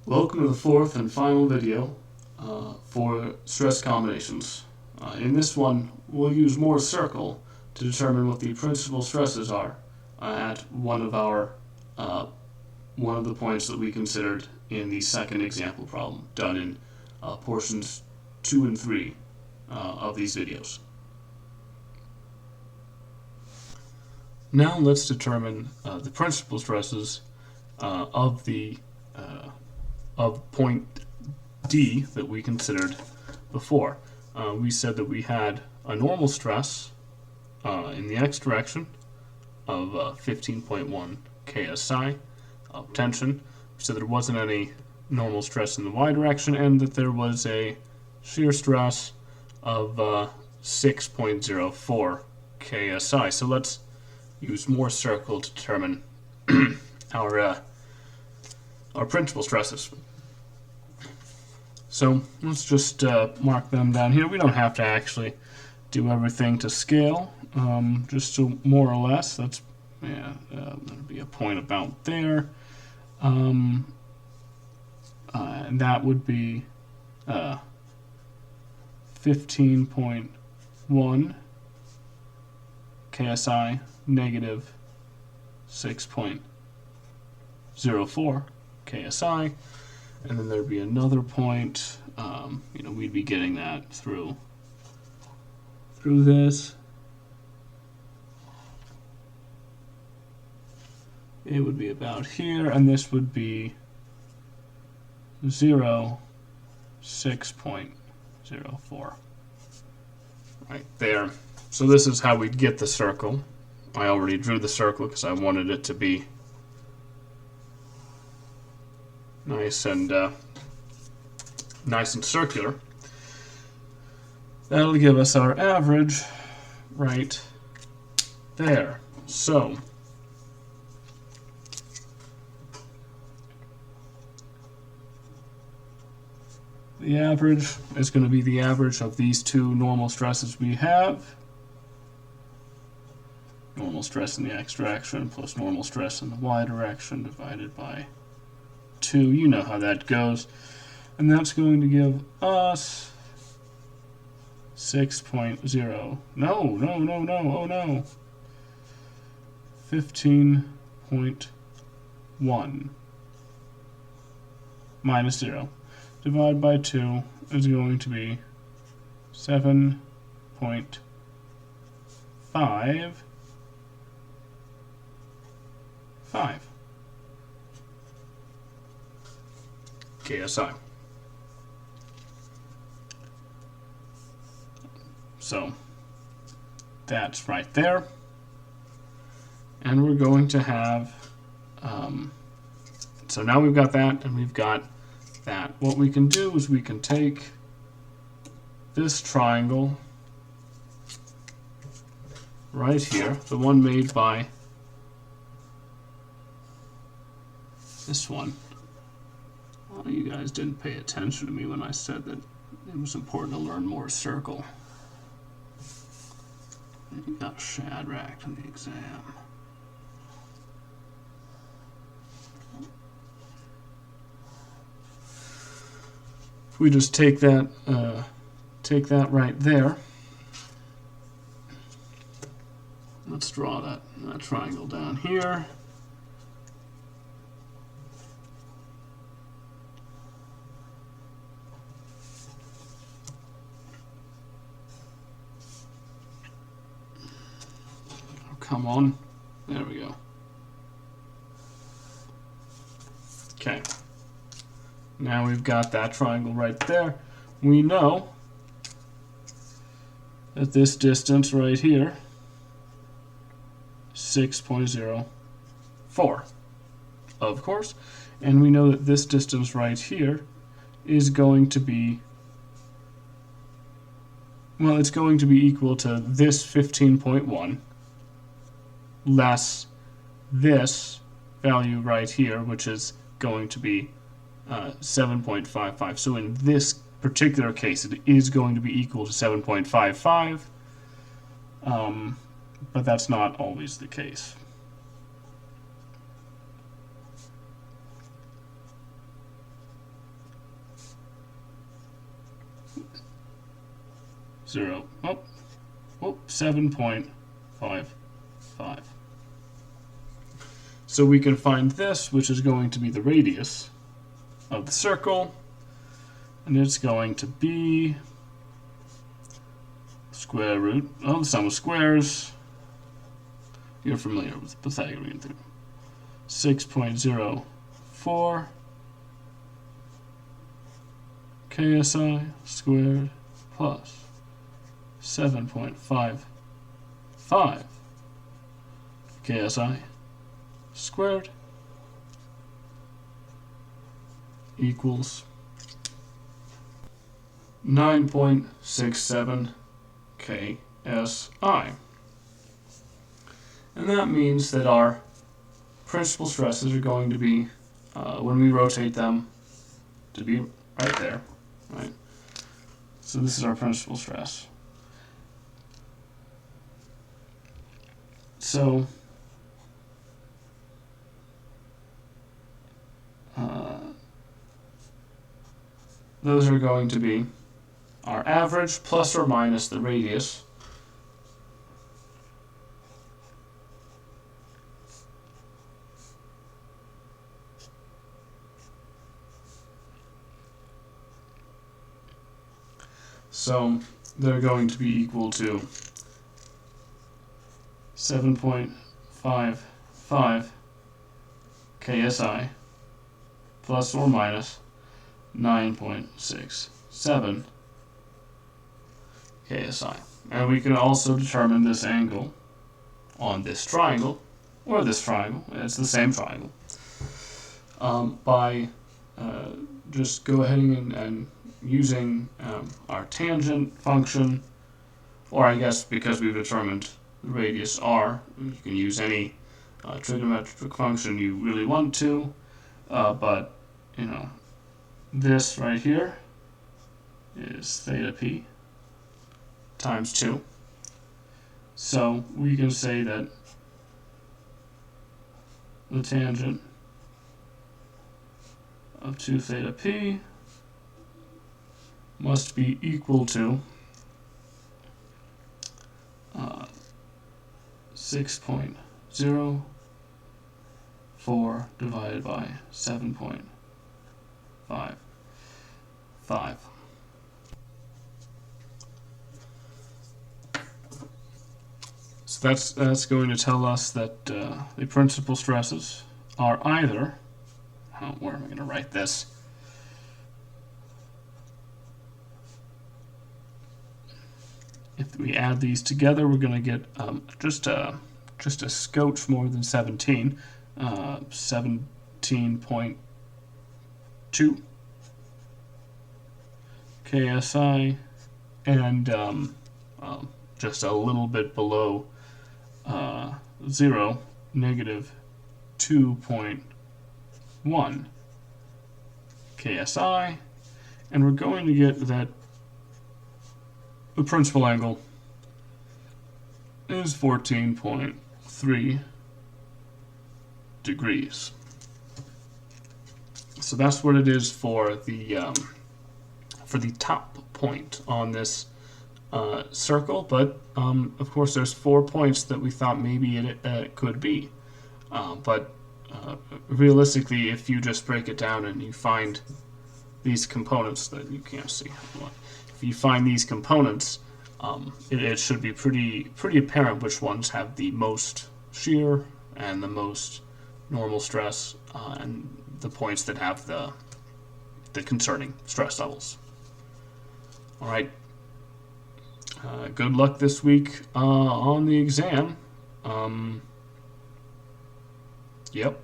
Welcome to the fourth and final video for stress combinations. In this one, we'll use Mohr's circle to determine what the principal stresses are at one of the points that we considered in the second example problem, done in portions 2 and 3 of these videos. Now let's determine the principal stresses of point D that we considered before. We said that we had a normal stress in the x direction of 15.1 ksi of tension. We said there wasn't any normal stress in the y direction and that there was a shear stress of 6.04 ksi. So let's use Mohr's circle to determine our principal stresses. So let's just mark them down here. We don't have to actually do everything to scale, just to more or less. That'll be a point about there. And that would be 15.1 ksi negative 6.04 ksi. And then there'd be another point, we'd be getting that through this. It would be about here, and this would be 6.04. Right there. So this is how we'd get the circle. I already drew the circle because I wanted it to be nice and circular. That'll give us our average right there. So the average is going to be the average of these two normal stresses we have. Normal stress in the x direction plus normal stress in the y direction divided by 2. You know how that goes. And that's going to give us 6.0. No. Oh no. 15.1 minus 0 divided by 2 is going to be 7.55 KSI. So that's right there. And we're going to have, so now we've got that and we've got that. What we can do is we can take this triangle right here, the one made by this one. Well, you guys didn't pay attention to me when I said that it was important to learn Mohr's circle. You got Shadrach in the exam. If we just take that right there, let's draw that triangle down here. Come on. There we go. Okay. Now we've got that triangle right there. We know that this distance right here is 6.04, of course. And we know that this distance right here is going to be, well, it's going to be equal to this 15.1 less this value right here, which is going to be 7.55. So in this particular case, it is going to be equal to 7.55, but that's not always the case. 7.55. So we can find this, which is going to be the radius of the circle, and it's going to be square root of the sum of squares. You're familiar with the Pythagorean theorem. 6.04 KSI squared plus 7.55 KSI squared equals 9.67 KSI. And that means that our principal stresses are going to be, when we rotate them, to be right there, right? So this is our principal stress. So those are going to be our average plus or minus the radius so they're going to be equal to 7.55 KSI plus or minus 9.67 KSI. And we can also determine this angle on this triangle, or this triangle, it's the same triangle, by just go ahead and using our tangent function, or I guess because we've determined the radius r, you can use any trigonometric function you really want to, but you know, this right here is theta p times 2. So we can say that the tangent of 2 theta p must be equal to 6.04 divided by 7.55. So that's going to tell us that the principal stresses are either, where am I going to write this? If we add these together, we're going to get just a scotch more than 17, 17.2 KSI, and just a little bit below 0, negative 2.1 KSI, and we're going to get that the principal angle is 14.3 degrees. So that's what it is for the top point on this circle. But of course, there's 4 points that we thought maybe it could be. But realistically, if you just break it down and you find these components that you can't see, if you find these components, it should be pretty apparent which ones have the most shear and the most normal stress, and the points that have the concerning stress levels. All right. Good luck this week on the exam. Yep.